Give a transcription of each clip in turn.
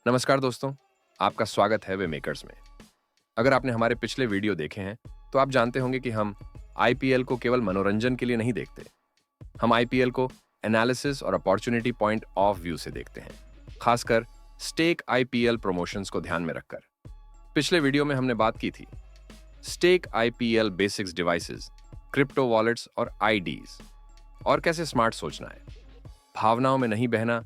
नमस्कार दोस्तों, आपका स्वागत है वे मेकर्स में। अगर आपने हमारे पिछले वीडियो देखे हैं, तो आप जानते होंगे कि हम आईपीएल को केवल मनोरंजन के लिए नहीं देखते। हम आईपीएल को एनालिसिस और अपॉर्चुनिटी पॉइंट ऑफ व्यू से देखते हैं, खासकर स्टेक आईपीएल प्रमोशंस को ध्यान में रखकर। पिछले वीडियो में हमने बात की थी stake IPL basics devices, crypto wallets और आईडीज, और कैसे स्मार्ट सोचना है, भावनाओं में नहीं बहना।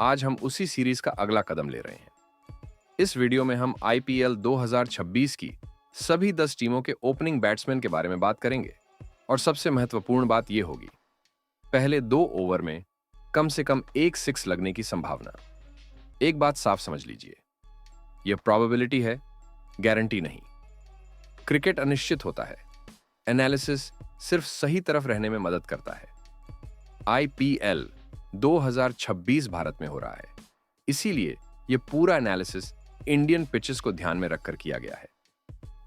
आज हम उसी सीरीज का अगला कदम ले रहे हैं। इस वीडियो में हम आईपीएल 2026 की सभी 10 टीमों के ओपनिंग बैट्समैन के बारे में बात करेंगे, और सबसे महत्वपूर्ण बात यह होगी, पहले 2 ओवर में कम से कम एक 6 लगने की संभावना। एक बात साफ समझ लीजिए, यह प्रोबेबिलिटी है, गारंटी नहीं। क्रिकेट अनिश्चित होता है, एनालिसिस सिर्फ सही तरफ रहने में मदद करता है। आईपीएल 2026 भारत में हो रहा है, इसीलिए यह पूरा एनालिसिस इंडियन पिचेस को ध्यान में रखकर किया गया है।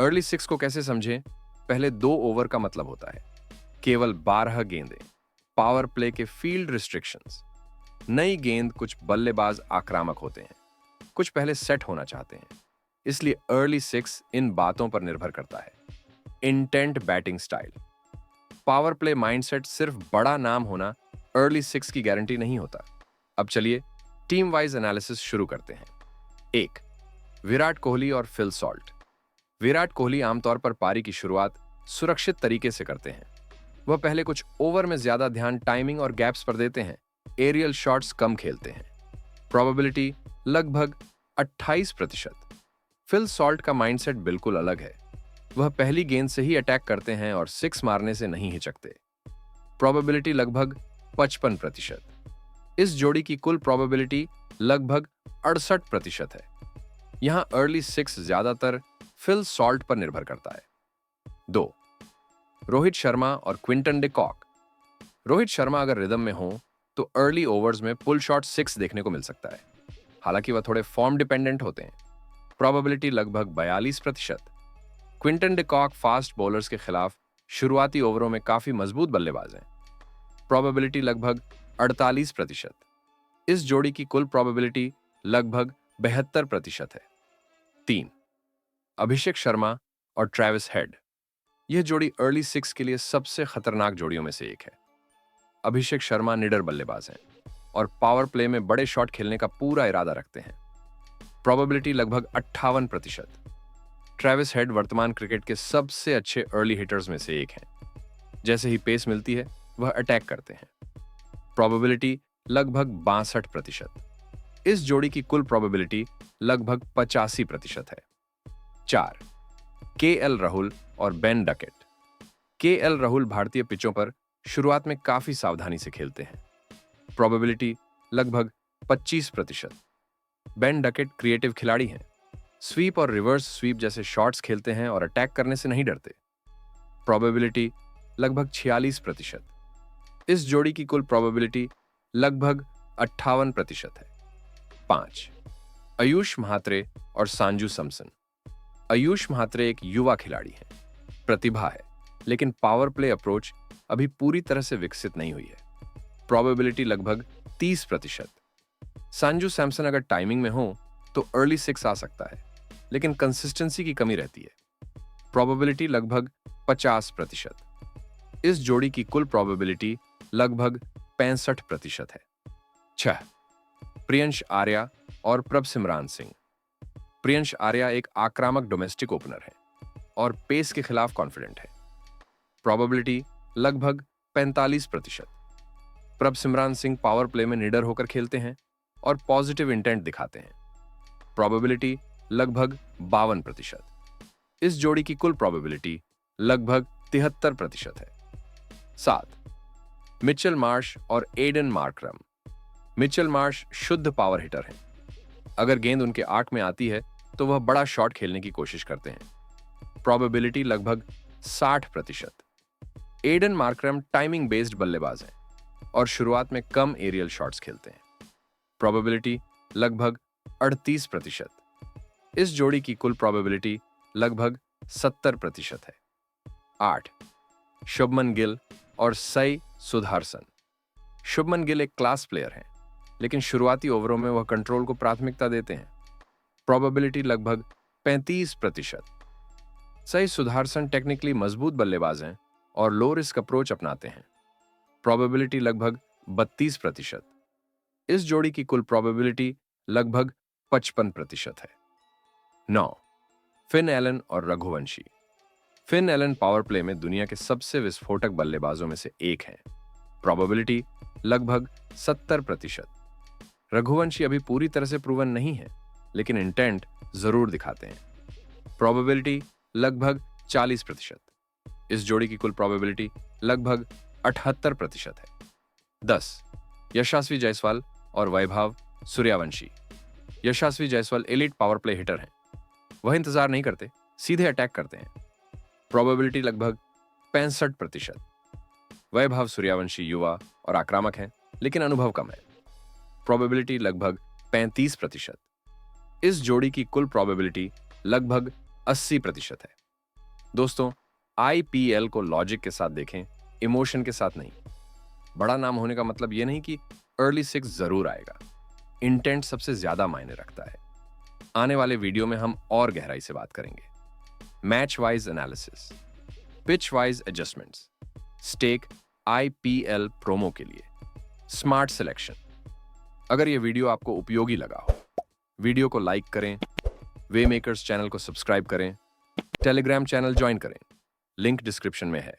अर्ली 6 को कैसे समझें? पहले 2 ओवर का मतलब होता है केवल 12 गेंदें, पावर प्ले के फील्ड रिस्ट्रिक्शंस। नई गेंद कुछ बल्लेबाज आक्रामक होते हैं, कुछ पहले सेट होना चाहते हैं, इसलिए अर्ली 6 इन बातों पर निर्भर करता है। Intent batting style, power play mindset सिर्फ बड़ा नाम होना अर्ली 6 की गारंटी नहीं होता। अब चलिए टीम वाइज एनालिसिस शुरू करते हैं। 1. विराट कोहली और फिल सॉल्ट। विराट कोहली आमतौर पर पारी की शुरुआत सुरक्षित तरीके से करते हैं। वह पहले कुछ ओवर में ज्यादा ध्यान टाइमिंग और गैप्स पर देते हैं, एरियल शॉट्स कम खेलते हैं। प्रोबेबिलिटी लगभग 28%। फिल सॉल्ट का माइंडसेट बिल्कुल अलग है। वह पहली गेंद से ही अटैक करते हैं और 6 मारने से नहीं हिचकते। प्रोबेबिलिटी लगभग 55%। इस जोड़ी की कुल प्रोबेबिलिटी लगभग 68% है। यहां अर्ली 6 ज्यादातर फिल सॉल्ट पर निर्भर करता है। 2. रोहित शर्मा और Quinton de Kock. Rohit Sharma अगर रिदम में हो तो अर्ली ओवर्स में पुल शॉट 6 देखने को मिल सकता है, हालांकि वह थोड़े फॉर्म डिपेंडेंट होते हैं। प्रोबेबिलिटी लगभग 42%। Quinton de Kock fast bowlers के खिलाफ शुरुआती ओवरों में काफी मजबूत बल्लेबाज हैं। प्रोबेबिलिटी लगभग 48%। इस जोड़ी की कुल प्रोबेबिलिटी लगभग 72% है। 3. अभिषेक शर्मा और ट्रेविस हेड। यह जोड़ी अर्ली 6 के लिए सबसे खतरनाक जोड़ियों में से एक है। अभिषेक शर्मा निडर बल्लेबाज हैं और पावर प्ले में बड़े शॉट खेलने का पूरा इरादा रखते हैं। प्रोबेबिलिटी लगभग 58%। ट्रेविस हेड वर्तमान क्रिकेट के सबसे अच्छे अर्ली हिटर्स में से एक हैं। जैसे ही पेस मिलती है, वह अटैक करते हैं। प्रोबेबिलिटी लगभग 62%। इस जोड़ी की कुल प्रोबेबिलिटी लगभग 85% है। 4. केएल राहुल और बेन डकेट। केएल राहुल भारतीय पिचों पर शुरुआत में काफी सावधानी से खेलते हैं। प्रोबेबिलिटी लगभग 25%। बेन डकेट क्रिएटिव खिलाड़ी हैं, स्वीप और रिवर्स स्वीप जैसे शॉट्स खेलते हैं और अटैक करने से नहीं डरते। प्रोबेबिलिटी लगभग 46%। इस जोड़ी की कुल प्रोबेबिलिटी लगभग 58% है। 5. आयुष म्हात्रे और संजू सैमसन। आयुष म्हात्रे एक युवा खिलाड़ी हैं, प्रतिभा है, लेकिन पावर प्ले अप्रोच अभी पूरी तरह से विकसित नहीं हुई है। प्रोबेबिलिटी लगभग 30%। संजू सैमसन अगर टाइमिंग में हो तो अर्ली 6 आ सकता है, लेकिन कंसिस्टेंसी की कमी रहती है। प्रोबेबिलिटी लगभग 50%। इस जोड़ी की कुल प्रोबेबिलिटी लगभग 65% है। 6. प्रियंश आर्या और प्रभसिमरान सिंह। प्रियंश आर्या एक आक्रामक डोमेस्टिक ओपनर है और पेस के खिलाफ कॉन्फिडेंट है। प्रोबेबिलिटी लगभग 45%। प्रभसिमरान सिंह पावर प्ले में निडर होकर खेलते हैं और पॉजिटिव इंटेंट दिखाते हैं। प्रोबेबिलिटी लगभग 52%। इस जोड़ी की कुल प्रोबेबिलिटी लगभग 73% है। 7. मिचेल मार्श और एडन मार्करम। मिचेल मार्श शुद्ध पावर हिटर हैं। अगर गेंद उनके आर्क में आती है तो वह बड़ा शॉट खेलने की कोशिश करते हैं। प्रोबेबिलिटी लगभग 60%। एडन मार्करम टाइमिंग बेस्ड बल्लेबाज हैं और शुरुआत में कम एरियल शॉट्स खेलते हैं। प्रोबेबिलिटी लगभग 38%। इस जोड़ी की कुल प्रोबेबिलिटी लगभग 70% है। 8. शुभमन गिल और सई सुदर्शन। शुभमन गिल एक क्लास प्लेयर हैं, लेकिन शुरुआती ओवरों में वह कंट्रोल को प्राथमिकता देते हैं। प्रोबेबिलिटी लगभग 35%। सही सुधारसन टेक्निकली मजबूत बल्लेबाज हैं और लो रिस्क अप्रोच अपनाते हैं। प्रोबेबिलिटी लगभग 32%। इस जोड़ी की कुल प्रोबेबिलिटी लगभग 55% है। 9. फिन एलन और Raghuvanshi. Finn Allen power play में दुनिया के सबसे विस्फोटक बल्लेबाजों में से एक हैं। प्रोबेबिलिटी लगभग 70%। रघुवंशी अभी पूरी तरह से प्रूवन नहीं है, लेकिन इंटेंट जरूर दिखाते हैं। प्रोबेबिलिटी लगभग 40%। इस जोड़ी की कुल प्रोबेबिलिटी लगभग 78% है। 10. यशस्वी जायसवाल और Vaibhav Suryavanshi. Yashasvi Jaiswal elite power play hitter हैं। वह इंतजार नहीं करते, सीधे अटैक करते हैं। प्रोबेबिलिटी लगभग 65%। वैभव सूर्यवंशी युवा और आक्रामक हैं, लेकिन अनुभव कम है। प्रोबेबिलिटी लगभग 35%। इस जोड़ी की कुल प्रोबेबिलिटी लगभग 80% है। दोस्तों, आईपीएल को लॉजिक के साथ देखें, इमोशन के साथ नहीं। बड़ा नाम होने का मतलब यह नहीं कि अर्ली सिक्स जरूर आएगा। इंटेंट सबसे ज्यादा मायने रखता है। आने वाले वीडियो में हम और गहराई से बात करेंगे। Match wise analysis, pitch wise adjustments, stake IPL promo के लिए, स्मार्ट सिलेक्शन। अगर यह वीडियो आपको उपयोगी लगा हो, वीडियो को लाइक करें, वे मेकर्स चैनल को सब्सक्राइब करें, टेलीग्राम चैनल ज्वाइन करें, लिंक डिस्क्रिप्शन में है।